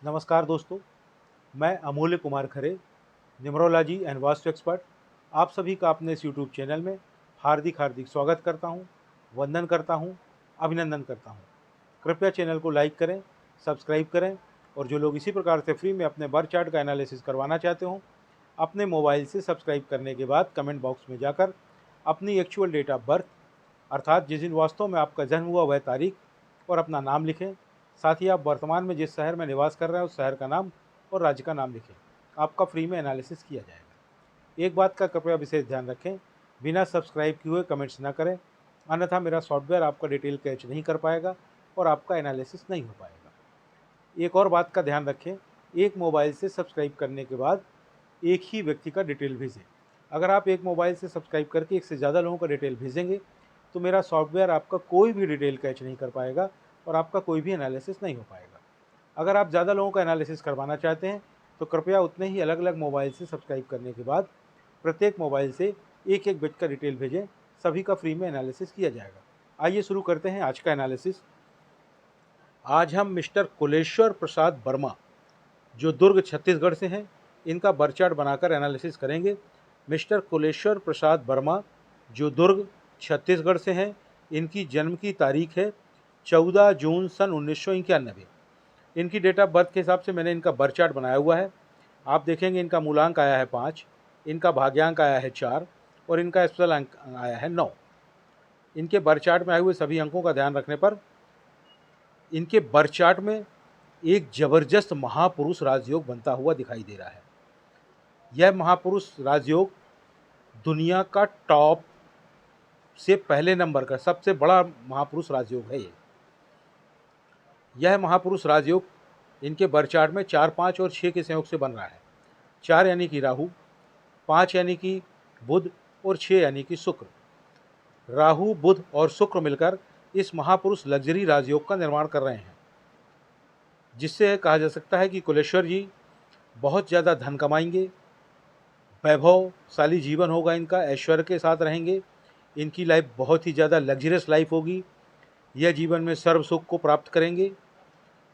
नमस्कार दोस्तों, मैं अमूल्य Kumar Khare, numerology and vastu expert, आप सभी का अपने इस यूट्यूब चैनल में हार्दिक हार्दिक स्वागत करता हूं, वंदन करता हूं, अभिनंदन करता हूं। कृपया चैनल को लाइक करें, सब्सक्राइब करें और जो लोग इसी प्रकार से फ्री में अपने बर्थ चार्ट का एनालिसिस करवाना चाहते हो, अपने मोबाइल से सब्सक्राइब करने के बाद कमेंट बॉक्स में जाकर अपनी एक्चुअल डेट ऑफ बर्थ अर्थात जिस दिन वास्तव में आपका जन्म हुआ वह तारीख और अपना नाम लिखें। साथ ही आप वर्तमान में जिस शहर में निवास कर रहे हैं उस शहर का नाम और राज्य का नाम लिखें। आपका फ्री में एनालिसिस किया जाएगा। एक बात का कृपया विशेष ध्यान रखें, बिना सब्सक्राइब किए हुए कमेंट्स ना करें, अन्यथा मेरा सॉफ्टवेयर आपका डिटेल कैच नहीं कर पाएगा और आपका एनालिसिस नहीं हो पाएगा। एक और बात का ध्यान रखें, एक मोबाइल से सब्सक्राइब करने के बाद एक ही व्यक्ति का डिटेल भेजें। अगर आप एक मोबाइल से सब्सक्राइब करके एक से ज़्यादा लोगों का डिटेल भेजेंगे तो मेरा सॉफ्टवेयर आपका कोई भी डिटेल कैच नहीं कर पाएगा और आपका कोई भी एनालिसिस नहीं हो पाएगा। अगर आप ज़्यादा लोगों का एनालिसिस करवाना चाहते हैं तो कृपया उतने ही अलग अलग मोबाइल से सब्सक्राइब करने के बाद प्रत्येक मोबाइल से एक एक व्यक्ति का डिटेल भेजें, सभी का फ्री में एनालिसिस किया जाएगा। आइए शुरू करते हैं आज का एनालिसिस। आज हम मिस्टर कुलेश्वर प्रसाद वर्मा, जो दुर्ग छत्तीसगढ़ से हैं, इनका बर्थ चार्ट बनाकर एनालिसिस करेंगे। मिस्टर कुलेश्वर प्रसाद वर्मा, जो दुर्ग छत्तीसगढ़ से हैं, इनकी जन्म की तारीख है 14 जून सन 1991। इनकी डेट ऑफ बर्थ के हिसाब से मैंने इनका बर्थ चार्ट बनाया हुआ है। आप देखेंगे इनका मूलांक आया है 5, इनका भाग्यांक आया है 4 और इनका स्पेशल अंक आया है 9। इनके बर्थ चार्ट में आए हुए सभी अंकों का ध्यान रखने पर इनके बर्थ चार्ट में एक जबरदस्त महापुरुष राजयोग बनता हुआ दिखाई दे रहा है। यह महापुरुष राजयोग दुनिया का टॉप से पहले नंबर का सबसे बड़ा महापुरुष राजयोग है। यह महापुरुष राजयोग इनके बर्थ चार्ट में 4, 5 और 6 के संयोग से बन रहा है। 4 यानी कि राहु, 5 यानी कि बुध और 6 यानी कि शुक्र। राहु, बुध और शुक्र मिलकर इस महापुरुष लग्जरी राजयोग का निर्माण कर रहे हैं, जिससे कहा जा सकता है कि कुलेश्वर जी बहुत ज़्यादा धन कमाएंगे, वैभवशाली जीवन होगा इनका, ऐश्वर्य के साथ रहेंगे, इनकी लाइफ बहुत ही ज़्यादा लग्जरियस लाइफ होगी, यह जीवन में सर्व सुख को प्राप्त करेंगे।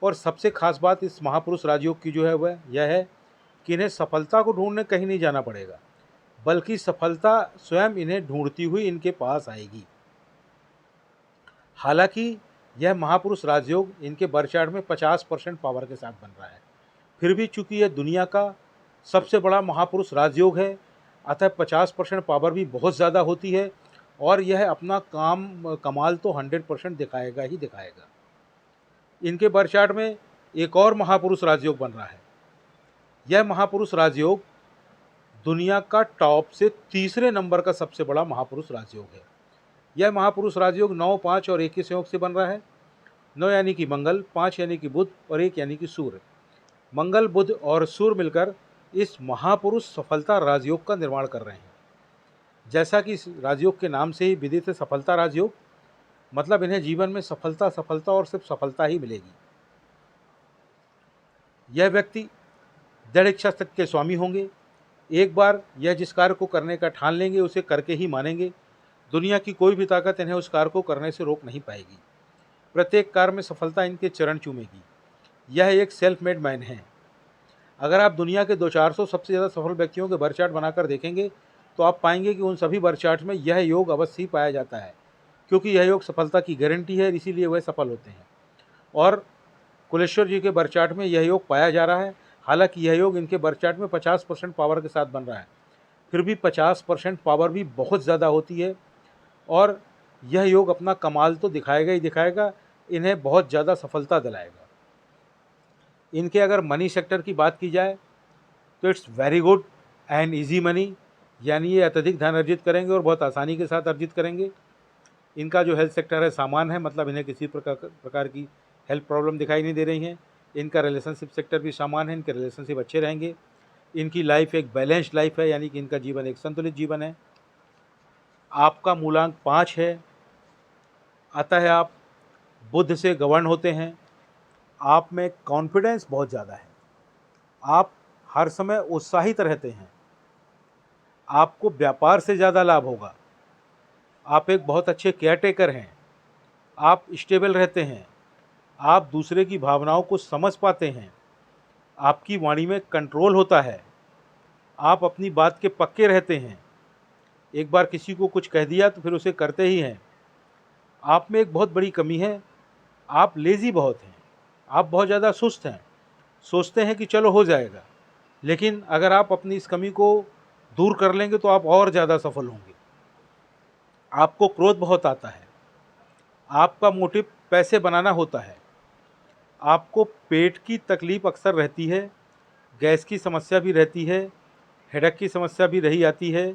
और सबसे खास बात इस महापुरुष राजयोग की जो है वह यह है कि इन्हें सफलता को ढूंढने कहीं नहीं जाना पड़ेगा, बल्कि सफलता स्वयं इन्हें ढूंढती हुई इनके पास आएगी। हालांकि यह महापुरुष राजयोग इनके बर्थ चार्ट में 50% पावर के साथ बन रहा है, फिर भी चूंकि यह दुनिया का सबसे बड़ा महापुरुष राजयोग है, अतः 50% पावर भी बहुत ज़्यादा होती है और यह अपना कमाल तो 100% दिखाएगा ही दिखाएगा। इनके बर्थ चार्ट में एक और महापुरुष राजयोग बन रहा है। यह महापुरुष राजयोग दुनिया का टॉप से तीसरे नंबर का सबसे बड़ा महापुरुष राजयोग है। यह महापुरुष राजयोग 9, 5 और 1 के संयोग से बन रहा है। 9 यानी कि मंगल, 5 यानी कि बुध और 1 यानी कि सूर्य। मंगल, बुध और सूर्य मिलकर इस महापुरुष सफलता राजयोग का निर्माण कर रहे हैं। जैसा कि इस राजयोग के नाम से ही विदित है, सफलता राजयोग, मतलब इन्हें जीवन में सफलता सफलता और सिर्फ सफलता ही मिलेगी। यह व्यक्ति दृढ़ इच्छा शक्ति के स्वामी होंगे। एक बार यह जिस कार्य को करने का ठान लेंगे उसे करके ही मानेंगे। दुनिया की कोई भी ताकत इन्हें उस कार्य को करने से रोक नहीं पाएगी। प्रत्येक कार्य में सफलता इनके चरण चूमेगी। यह एक सेल्फ मेड मैन है। अगर आप दुनिया के 200-400 सबसे ज़्यादा सफल व्यक्तियों के बर्थ चार्ट बनाकर देखेंगे तो आप पाएंगे कि उन सभी बर्थ चार्ट में यह योग अवश्य ही पाया जाता है, क्योंकि यह योग सफलता की गारंटी है, इसीलिए वह सफल होते हैं। और कुलेश्वर जी के बर्थ चार्ट में यह योग पाया जा रहा है। हालांकि यह योग इनके बर्थ चार्ट में 50% पावर के साथ बन रहा है, फिर भी 50% पावर भी बहुत ज़्यादा होती है और यह योग अपना कमाल तो दिखाएगा ही दिखाएगा, इन्हें बहुत ज़्यादा सफलता दिलाएगा। इनके अगर मनी सेक्टर की बात की जाए तो it's very good and easy money, यानी ये अत्यधिक धन अर्जित करेंगे और बहुत आसानी के साथ अर्जित करेंगे। इनका जो हेल्थ सेक्टर है सामान है, मतलब इन्हें किसी प्रकार की हेल्थ प्रॉब्लम दिखाई नहीं दे रही हैं। इनका रिलेशनशिप सेक्टर भी सामान है, इनके रिलेशनशिप अच्छे रहेंगे। इनकी लाइफ एक बैलेंस्ड लाइफ है, यानी कि इनका जीवन एक संतुलित जीवन है। आपका मूलांक 5 है, अतः आप बुध से गवर्न होते हैं। आप में कॉन्फिडेंस बहुत ज़्यादा है, आप हर समय उत्साहित रहते हैं, आपको व्यापार से ज़्यादा लाभ होगा। आप एक बहुत अच्छे केयरटेकर हैं, आप स्टेबल रहते हैं, आप दूसरे की भावनाओं को समझ पाते हैं, आपकी वाणी में कंट्रोल होता है, आप अपनी बात के पक्के रहते हैं। एक बार किसी को कुछ कह दिया तो फिर उसे करते ही हैं। आप में एक बहुत बड़ी कमी है, आप लेज़ी बहुत हैं, आप बहुत ज़्यादा सुस्त हैं, सोचते हैं कि चलो हो जाएगा। लेकिन अगर आप अपनी इस कमी को दूर कर लेंगे तो आप और ज़्यादा सफल होंगे। आपको क्रोध बहुत आता है, आपका मोटिव पैसे बनाना होता है, आपको पेट की तकलीफ़ अक्सर रहती है, गैस की समस्या भी रहती है, हेडेक की समस्या भी रही आती है।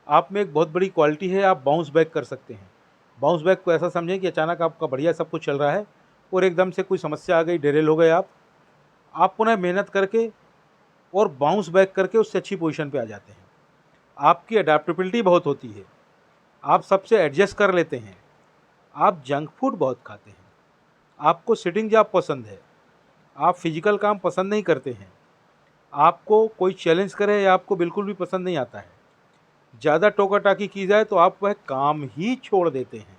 आप में एक बहुत बड़ी क्वालिटी है, आप बाउंस बैक कर सकते हैं। बाउंस बैक को ऐसा समझें कि अचानक आपका बढ़िया सब कुछ चल रहा है और एकदम से कोई समस्या आ गई, डिरेल हो गए आप पुनः मेहनत करके और बाउंस बैक करके उससे अच्छी पोजीशन पे आ जाते हैं। आपकी अडैप्टेबिलिटी बहुत होती है, आप सबसे एडजस्ट कर लेते हैं। आप जंक फूड बहुत खाते हैं, आपको सिटिंग जॉब पसंद है, आप फिजिकल काम पसंद नहीं करते हैं, आपको कोई चैलेंज करे या आपको बिल्कुल भी पसंद नहीं आता है। ज़्यादा टोका-टाकी की जाए तो आप वह काम ही छोड़ देते हैं।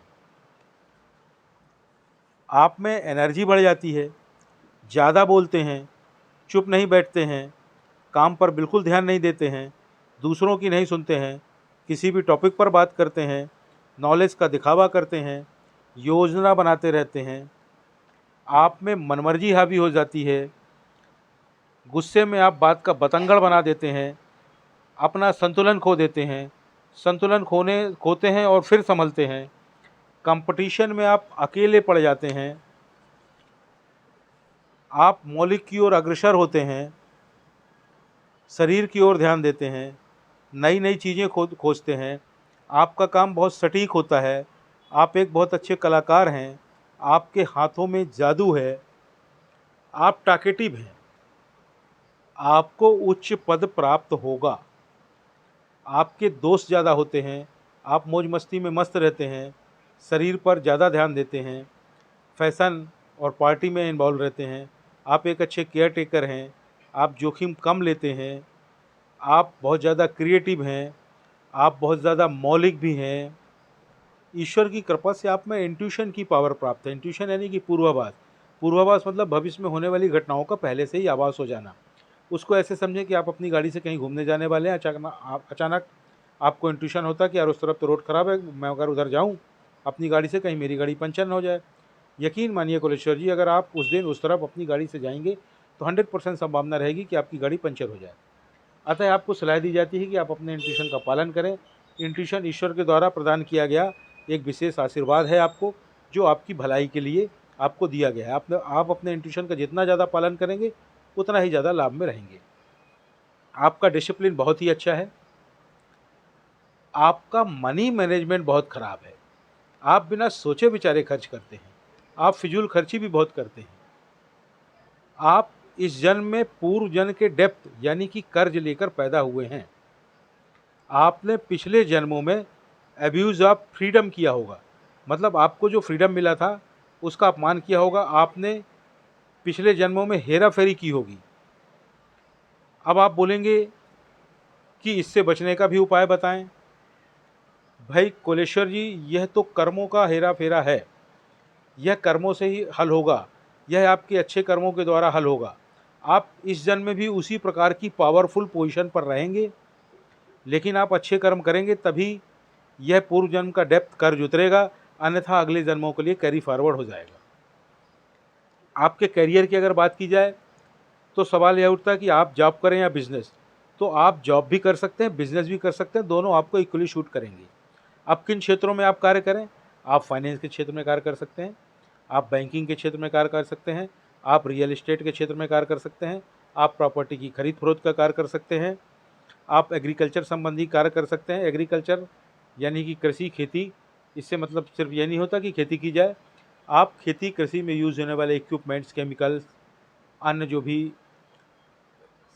आप में एनर्जी बढ़ जाती है, ज़्यादा बोलते हैं, चुप नहीं बैठते हैं, काम पर बिल्कुल ध्यान नहीं देते हैं, दूसरों की नहीं सुनते हैं, किसी भी टॉपिक पर बात करते हैं, नॉलेज का दिखावा करते हैं, योजना बनाते रहते हैं। आप में मनमर्जी हावी हो जाती है, गुस्से में आप बात का बतंगड़ बना देते हैं, अपना संतुलन खो देते हैं, संतुलन खोते हैं और फिर संभलते हैं। कंपटीशन में आप अकेले पड़ जाते हैं, आप मौलिक की ओर अग्रसर होते हैं, शरीर की ओर ध्यान देते हैं, नई नई चीज़ें खोजते हैं, आपका काम बहुत सटीक होता है, आप एक बहुत अच्छे कलाकार हैं, आपके हाथों में जादू है, आप टॉकेटिव हैं, आपको उच्च पद प्राप्त होगा, आपके दोस्त ज़्यादा होते हैं, आप मौज मस्ती में मस्त रहते हैं, शरीर पर ज़्यादा ध्यान देते हैं, फैशन और पार्टी में इन्वॉल्व रहते हैं, आप एक अच्छे केयर टेकर हैं, आप जोखिम कम लेते हैं, आप बहुत ज़्यादा क्रिएटिव हैं, आप बहुत ज़्यादा मौलिक भी हैं। ईश्वर की कृपा से आप में इंट्यूशन की पावर प्राप्त है। इंट्यूशन यानी कि पूर्वाभास। पूर्वाभास मतलब भविष्य में होने वाली घटनाओं का पहले से ही आभास हो जाना। उसको ऐसे समझें कि आप अपनी गाड़ी से कहीं घूमने जाने वाले हैं, अचानक आपको इंट्यूशन होता है कि यार उस तरफ तो रोड ख़राब है, मैं अगर उधर जाऊँ अपनी गाड़ी से, कहीं मेरी गाड़ी पंचर न हो जाए। यकीन मानिए कुलेश्वर जी, अगर आप उस दिन उस तरफ अपनी गाड़ी से जाएंगे तो 100% संभावना रहेगी कि आपकी गाड़ी पंचर हो जाए। अतः आपको सलाह दी जाती है कि आप अपने इंट्यूशन का पालन करें। इंट्यूशन ईश्वर के द्वारा प्रदान किया गया एक विशेष आशीर्वाद है आपको, जो आपकी भलाई के लिए आपको दिया गया है। आप अपने इंट्यूशन का जितना ज़्यादा पालन करेंगे उतना ही ज़्यादा लाभ में रहेंगे। आपका डिसिप्लिन बहुत ही अच्छा है, आपका मनी मैनेजमेंट बहुत ख़राब है, आप बिना सोचे विचारे खर्च करते हैं, आप फिजूल खर्ची भी बहुत करते हैं। आप इस जन्म में पूर्व जन्म के डेप्थ यानी कि कर्ज लेकर पैदा हुए हैं। आपने पिछले जन्मों में एब्यूज़ ऑफ फ्रीडम किया होगा, मतलब आपको जो फ्रीडम मिला था उसका अपमान किया होगा। आपने पिछले जन्मों में हेरा फेरी की होगी। अब आप बोलेंगे कि इससे बचने का भी उपाय बताएं। भाई कोलेश्वर जी, यह तो कर्मों का हेरा फेरा है, यह कर्मों से ही हल होगा, यह आपके अच्छे कर्मों के द्वारा हल होगा। आप इस जन्म में भी उसी प्रकार की पावरफुल पोजीशन पर रहेंगे, लेकिन आप अच्छे कर्म करेंगे तभी यह पूर्व जन्म का डेप्थ कर्ज उतरेगा, अन्यथा अगले जन्मों के लिए कैरी फॉरवर्ड हो जाएगा। आपके करियर की अगर बात की जाए तो सवाल यह उठता है कि आप जॉब करें या बिजनेस। तो आप जॉब भी कर सकते हैं, बिजनेस भी कर सकते हैं, दोनों आपको इक्वली शूट करेंगे। आप किन क्षेत्रों में आप कार्य करें? आप फाइनेंस के क्षेत्र में कार्य कर सकते हैं, आप बैंकिंग के क्षेत्र में कार्य कर सकते हैं, आप रियल एस्टेट के क्षेत्र में कार्य कर सकते हैं, आप प्रॉपर्टी की खरीद फरोख्त का कार्य कर सकते हैं, आप एग्रीकल्चर संबंधी कार्य कर सकते हैं। एग्रीकल्चर यानी कि कृषि, खेती। इससे मतलब सिर्फ ये नहीं होता कि खेती की जाए, आप खेती कृषि में यूज़ होने वाले इक्विपमेंट्स, केमिकल्स, अन्य जो भी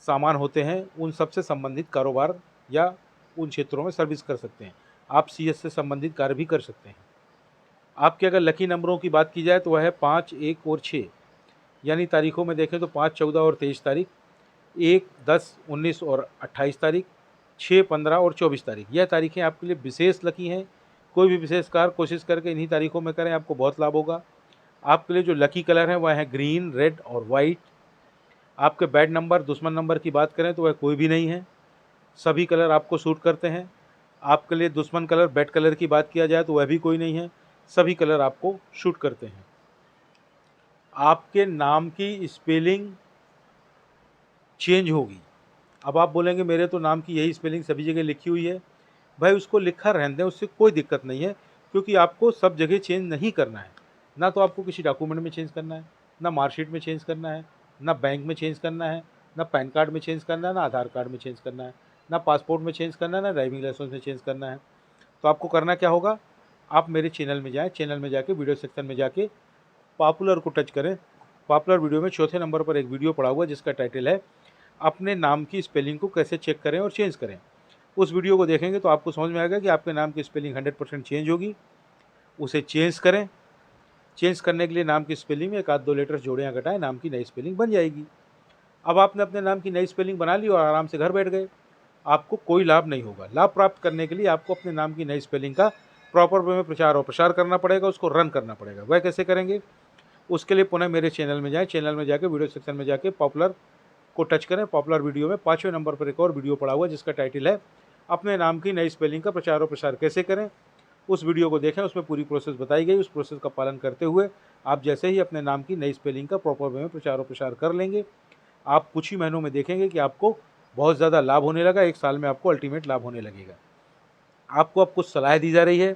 सामान होते हैं उन सब से संबंधित कारोबार या उन क्षेत्रों में सर्विस कर सकते हैं। आप सीएस से संबंधित कार्य भी कर सकते हैं। आपके अगर लकी नंबरों की बात की जाए तो वह है 5, 1 और 6, यानी तारीखों में देखें तो 5, 14 और 23 तारीख, 1, 10, 19 और 28 तारीख, 6, 15 और 24 तारीख। यह तारीखें आपके लिए विशेष लकी हैं। कोई भी विशेष कार्य कोशिश करके इन्हीं तारीखों में करें, आपको बहुत लाभ होगा। आपके लिए जो लकी कलर है वह है ग्रीन, रेड और वाइट। आपके बैड नंबर, दुश्मन नंबर की बात करें तो वह कोई भी नहीं है, सभी कलर आपको सूट करते हैं। आपके लिए दुश्मन कलर, बैड कलर की बात किया जाए तो वह भी कोई नहीं है, सभी कलर आपको शूट करते हैं। आपके नाम की स्पेलिंग चेंज होगी। अब आप बोलेंगे मेरे तो नाम की यही स्पेलिंग सभी जगह लिखी हुई है। भाई उसको लिखा रहने दें, उससे कोई दिक्कत नहीं है, क्योंकि आपको सब जगह चेंज नहीं करना है। ना तो आपको किसी डॉक्यूमेंट में चेंज करना है, ना मार्कशीट में चेंज करना है, ना बैंक में चेंज करना है, ना पैन कार्ड में चेंज करना है, ना आधार कार्ड में चेंज करना है, ना पासपोर्ट में चेंज करना है, ना ड्राइविंग लाइसेंस में चेंज करना है। तो आपको करना क्या होगा, आप मेरे चैनल में जाएँ, चैनल में जाके वीडियो सेक्शन में जाके पॉपुलर को टच करें। पॉपुलर वीडियो में चौथे नंबर पर एक वीडियो पड़ा हुआ है जिसका टाइटल है अपने नाम की स्पेलिंग को कैसे चेक करें और चेंज करें। उस वीडियो को देखेंगे तो आपको समझ में आएगा कि आपके नाम की स्पेलिंग 100% चेंज होगी। उसे चेंज करें। चेंज करने के लिए नाम की स्पेलिंग में एक आध दो लेटर्स जोड़ें या घटाएं, नाम की नई स्पेलिंग बन जाएगी। अब आपने अपने नाम की नई स्पेलिंग बना ली और आराम से घर बैठ गए। आपको कोई लाभ नहीं होगा। लाभ प्राप्त करने के लिए आपको अपने नाम की नई स्पेलिंग का प्रॉपर वे में प्रचार और प्रसार करना पड़ेगा, उसको रन करना पड़ेगा। वह कैसे करेंगे, उसके लिए पुनः मेरे चैनल में जाएँ, चैनल में जाके वीडियो सेक्शन में जाके पॉपुलर को टच करें। पॉपुलर वीडियो में 5वें नंबर पर एक और वीडियो पड़ा हुआ है जिसका टाइटल है अपने नाम की नई स्पेलिंग का प्रचार और प्रसार कैसे करें। उस वीडियो को देखें, उसमें पूरी प्रोसेस बताई गई। उस प्रोसेस का पालन करते हुए आप जैसे ही अपने नाम की नई स्पेलिंग का प्रॉपर वे में प्रचार और प्रसार कर लेंगे, आप कुछ ही महीनों में देखेंगे कि आपको बहुत ज़्यादा लाभ होने लगा। 1 साल में आपको अल्टीमेट लाभ होने लगेगा। आपको अब कुछ सलाह दी जा रही है।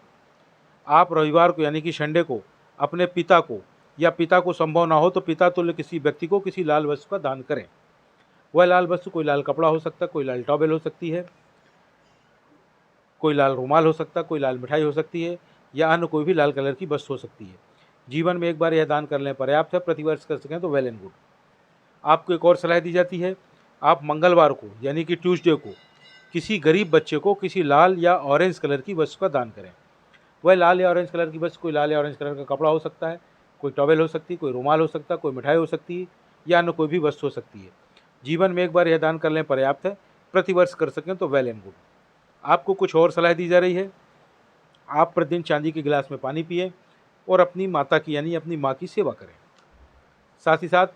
आप रविवार को यानी कि संडे को अपने पिता को, या पिता को संभव ना हो तो पिता तुल्य किसी व्यक्ति को किसी लाल वस्तु का दान करें। वह लाल वस्तु कोई लाल कपड़ा हो सकता है, कोई लाल टॉवेल हो सकती है, कोई लाल रुमाल हो सकता है, कोई लाल मिठाई हो सकती है, या अन्य कोई भी लाल कलर की वस्तु हो सकती है। जीवन में एक बार यह दान कर लें पर्याप्त है। प्रतिवर्ष कर सकें तो वेल एंड गुड। आपको एक और सलाह दी जाती है। आप मंगलवार को यानी कि ट्यूसडे को किसी गरीब बच्चे को किसी लाल या ऑरेंज कलर की वस्तु का दान करें। वह लाल या ऑरेंज कलर की वस्तु कोई लाल या ऑरेंज कलर का कपड़ा हो सकता है, कोई टॉवेल हो सकती है, कोई रुमाल हो सकता है, कोई मिठाई हो सकती है, या अन्य कोई भी वस्तु हो सकती है। जीवन में एक बार यह दान कर लें पर्याप्त है। प्रतिवर्ष कर सकें तो वेल एंड गुड। आपको कुछ और सलाह दी जा रही है। आप प्रतिदिन चांदी के गिलास में पानी पिएं और अपनी माता की यानी अपनी माँ की सेवा करें। साथ ही साथ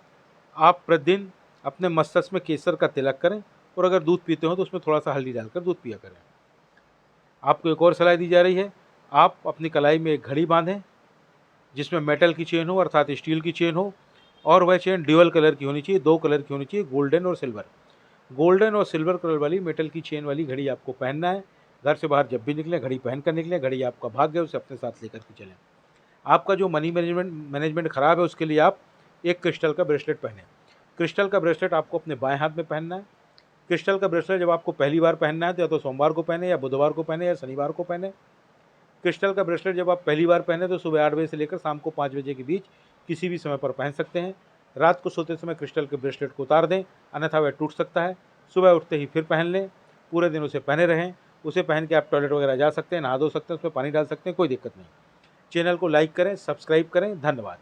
आप प्रतिदिन अपने मस्तक में केसर का तिलक करें, और अगर दूध पीते हो तो उसमें थोड़ा सा हल्दी डालकर दूध पिया करें। आपको एक और सलाह दी जा रही है। आप अपनी कलाई में एक घड़ी बांधें जिसमें मेटल की चेन हो, अर्थात स्टील की चेन हो, और वह चेन ड्यूअल कलर की होनी चाहिए, 2 कलर की होनी चाहिए, गोल्डन और सिल्वर। गोल्डन और सिल्वर कलर वाली मेटल की चेन वाली घड़ी आपको पहनना है। घर से बाहर जब भी निकलें घड़ी पहन कर निकलें। घड़ी आपका भाग्य है, उसे अपने साथ लेकर के चलें। आपका जो मनी मैनेजमेंट खराब है उसके लिए आप एक क्रिस्टल का ब्रेसलेट पहनें। क्रिस्टल का ब्रेसलेट आपको अपने बाएं हाथ में पहनना है। क्रिस्टल का ब्रेसलेट जब आपको पहली बार पहनना है तो या तो सोमवार को पहने, या बुधवार को पहने, या शनिवार को पहने। क्रिस्टल का ब्रेसलेट जब आप पहली बार पहने तो सुबह 8 बजे से लेकर शाम को 5 बजे के बीच किसी भी समय पर पहन सकते हैं। रात को सोते समय क्रिस्टल के ब्रेसलेट को उतार दें, अन्यथा वह टूट सकता है। सुबह उठते ही फिर पहन लें। पूरे दिन उसे पहने रहें। उसे पहन के आप टॉयलेट वगैरह जा सकते हैं, नहा धो सकते हैं, उसमें पानी डाल सकते हैं, कोई दिक्कत नहीं। चैनल को लाइक करें, सब्सक्राइब करें। धन्यवाद।